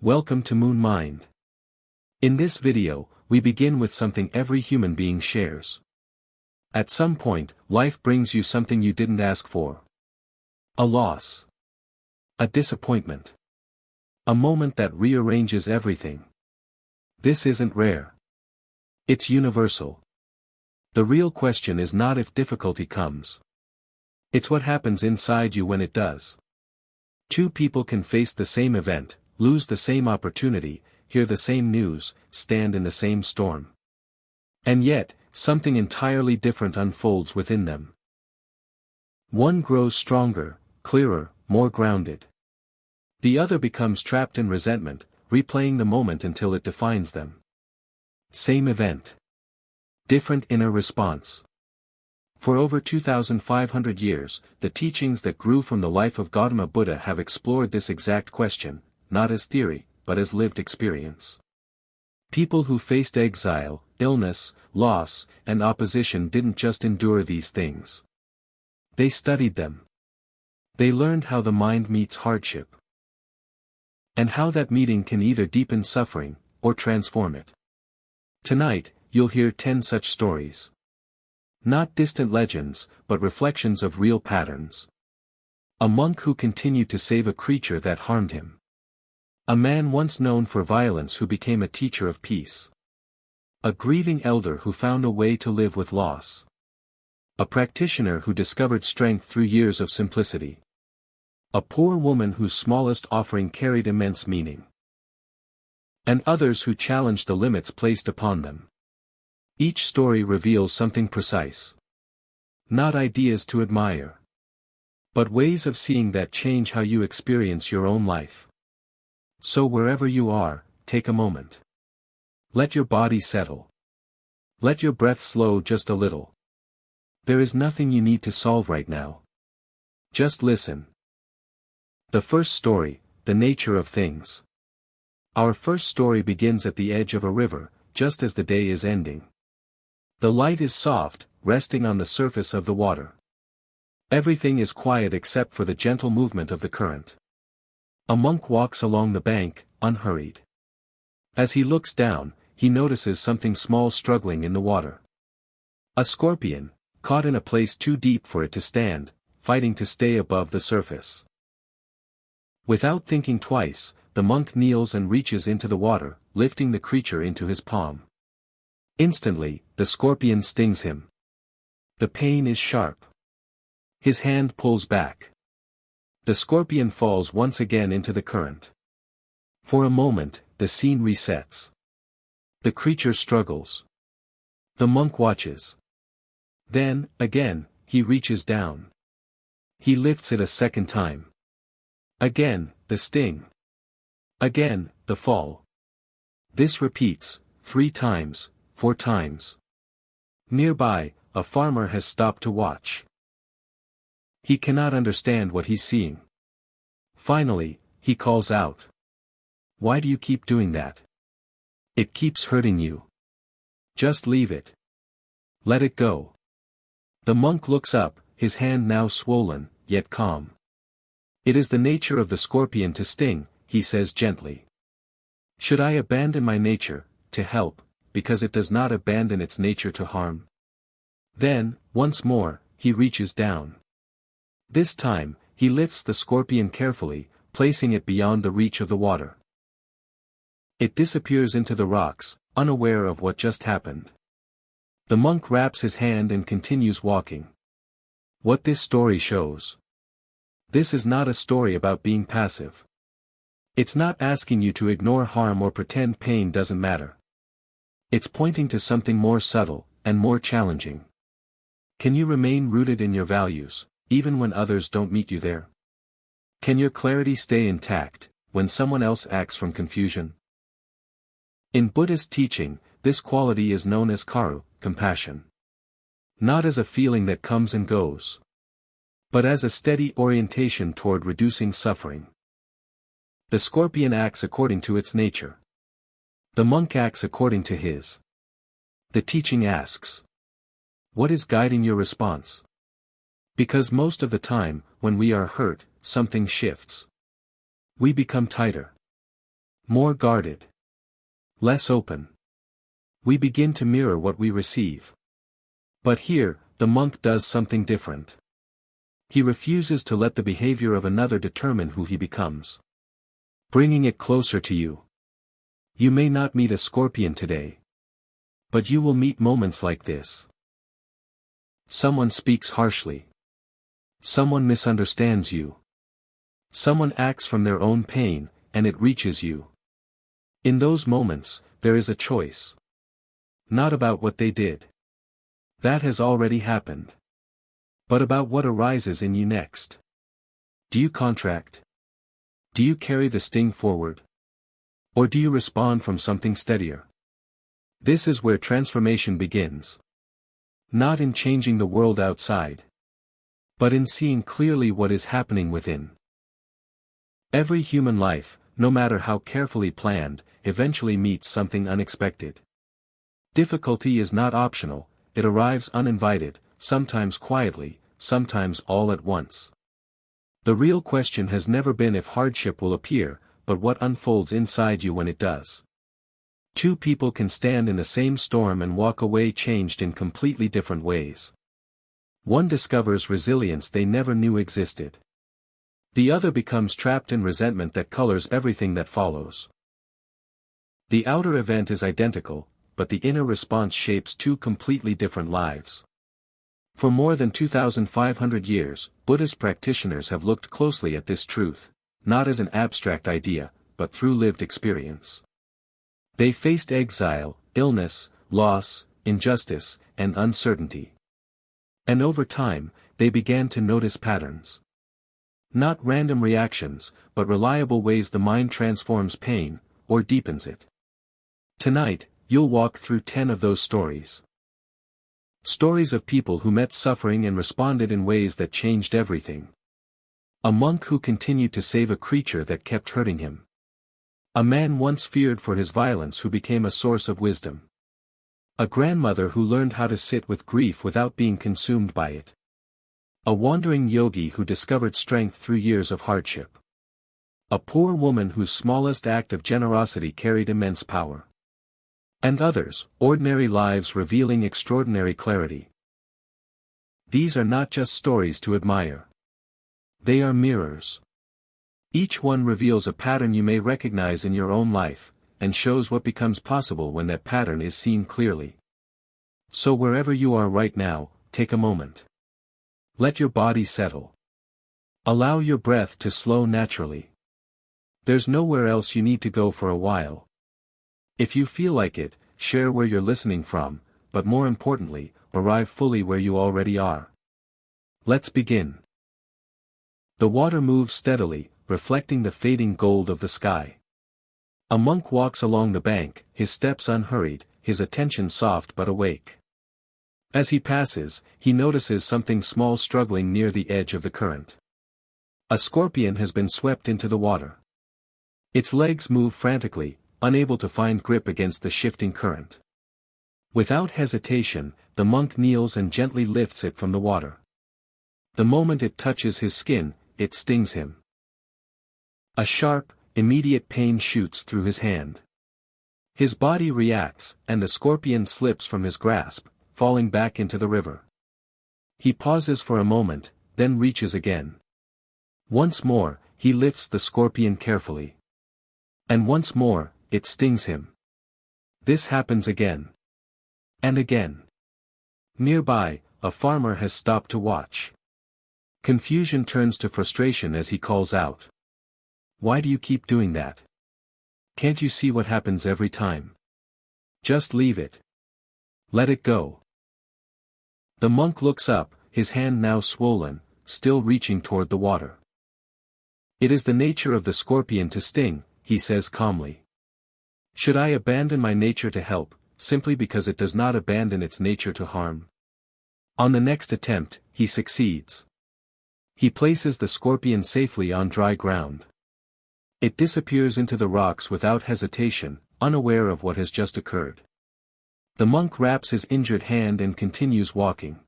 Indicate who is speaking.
Speaker 1: Welcome to Moon Mind. In this video, we begin with something every human being shares. At some point, life brings you something you didn't ask for. A loss. A disappointment. A moment that rearranges everything. This isn't rare. It's universal. The real question is not if difficulty comes. It's what happens inside you when it does. Two people can face the same event, lose the same opportunity, hear the same news, stand in the same storm. And yet, something entirely different unfolds within them. One grows stronger, clearer, more grounded. The other becomes trapped in resentment, replaying the moment until it defines them. Same event. Different inner response. For over 2,500 years, the teachings that grew from the life of Gautama Buddha have explored this exact question, not as theory, but as lived experience. People who faced exile, illness, loss, and opposition didn't just endure these things. They studied them. They learned how the mind meets hardship. And how that meeting can either deepen suffering, or transform it. Tonight, you'll hear 10 such stories. Not distant legends, but reflections of real patterns. A monk who continued to save a creature that harmed him. A man once known for violence who became a teacher of peace. A grieving elder who found a way to live with loss. A practitioner who discovered strength through years of simplicity. A poor woman whose smallest offering carried immense meaning. And others who challenged the limits placed upon them. Each story reveals something precise. Not ideas to admire. But ways of seeing that change how you experience your own life. So wherever you are, take a moment. Let your body settle. Let your breath slow just a little. There is nothing you need to solve right now. Just listen. The first story, the nature of things. Our first story begins at the edge of a river, just as the day is ending. The light is soft, resting on the surface of the water. Everything is quiet except for the gentle movement of the current. A monk walks along the bank, unhurried. As he looks down, he notices something small struggling in the water. A scorpion, caught in a place too deep for it to stand, fighting to stay above the surface. Without thinking twice, the monk kneels and reaches into the water, lifting the creature into his palm. Instantly, the scorpion stings him. The pain is sharp. His hand pulls back. The scorpion falls once again into the current. For a moment, the scene resets. The creature struggles. The monk watches. Then, again, he reaches down. He lifts it a second time. Again, the sting. Again, the fall. This repeats, 3 times, 4 times. Nearby, a farmer has stopped to watch. He cannot understand what he's seeing. Finally, he calls out. Why do you keep doing that? It keeps hurting you. Just leave it. Let it go. The monk looks up, his hand now swollen, yet calm. It is the nature of the scorpion to sting, he says gently. Should I abandon my nature, to help, because it does not abandon its nature to harm? Then, once more, he reaches down. This time, he lifts the scorpion carefully, placing it beyond the reach of the water. It disappears into the rocks, unaware of what just happened. The monk wraps his hand and continues walking. What this story shows. This is not a story about being passive. It's not asking you to ignore harm or pretend pain doesn't matter. It's pointing to something more subtle, and more challenging. Can you remain rooted in your values, even when others don't meet you there? Can your clarity stay intact, when someone else acts from confusion? In Buddhist teaching, this quality is known as karu, compassion. Not as a feeling that comes and goes. But as a steady orientation toward reducing suffering. The scorpion acts according to its nature. The monk acts according to his. The teaching asks. What is guiding your response? Because most of the time, when we are hurt, something shifts. We become tighter. More guarded. Less open. We begin to mirror what we receive. But here, the monk does something different. He refuses to let the behavior of another determine who he becomes. Bringing it closer to you. You may not meet a scorpion today. But you will meet moments like this. Someone speaks harshly. Someone misunderstands you. Someone acts from their own pain, and it reaches you. In those moments, there is a choice. Not about what they did. That has already happened. But about what arises in you next. Do you contract? Do you carry the sting forward? Or do you respond from something steadier? This is where transformation begins. Not in changing the world outside. But in seeing clearly what is happening within. Every human life, no matter how carefully planned, eventually meets something unexpected. Difficulty is not optional, it arrives uninvited, sometimes quietly, sometimes all at once. The real question has never been if hardship will appear, but what unfolds inside you when it does. Two people can stand in the same storm and walk away changed in completely different ways. One discovers resilience they never knew existed. The other becomes trapped in resentment that colors everything that follows. The outer event is identical, but the inner response shapes two completely different lives. For more than 2,500 years, Buddhist practitioners have looked closely at this truth, not as an abstract idea, but through lived experience. They faced exile, illness, loss, injustice, and uncertainty. And over time, they began to notice patterns. Not random reactions, but reliable ways the mind transforms pain, or deepens it. Tonight, you'll walk through 10 of those stories. Stories of people who met suffering and responded in ways that changed everything. A monk who continued to save a creature that kept hurting him. A man once feared for his violence who became a source of wisdom. A grandmother who learned how to sit with grief without being consumed by it. A wandering yogi who discovered strength through years of hardship. A poor woman whose smallest act of generosity carried immense power. And others, ordinary lives revealing extraordinary clarity. These are not just stories to admire. They are mirrors. Each one reveals a pattern you may recognize in your own life, and shows what becomes possible when that pattern is seen clearly. So wherever you are right now, take a moment. Let your body settle. Allow your breath to slow naturally. There's nowhere else you need to go for a while. If you feel like it, share where you're listening from, but more importantly, arrive fully where you already are. Let's begin. The water moves steadily, reflecting the fading gold of the sky. A monk walks along the bank, his steps unhurried, his attention soft but awake. As he passes, he notices something small struggling near the edge of the current. A scorpion has been swept into the water. Its legs move frantically, unable to find grip against the shifting current. Without hesitation, the monk kneels and gently lifts it from the water. The moment it touches his skin, it stings him. A sharp, immediate pain shoots through his hand. His body reacts, and the scorpion slips from his grasp, falling back into the river. He pauses for a moment, then reaches again. Once more, he lifts the scorpion carefully. And once more, it stings him. This happens again. And again. Nearby, a farmer has stopped to watch. Confusion turns to frustration as he calls out. Why do you keep doing that? Can't you see what happens every time? Just leave it. Let it go. The monk looks up, his hand now swollen, still reaching toward the water. It is the nature of the scorpion to sting, he says calmly. Should I abandon my nature to help, simply because it does not abandon its nature to harm? On the next attempt, he succeeds. He places the scorpion safely on dry ground. It disappears into the rocks without hesitation, unaware of what has just occurred. The monk wraps his injured hand and continues walking.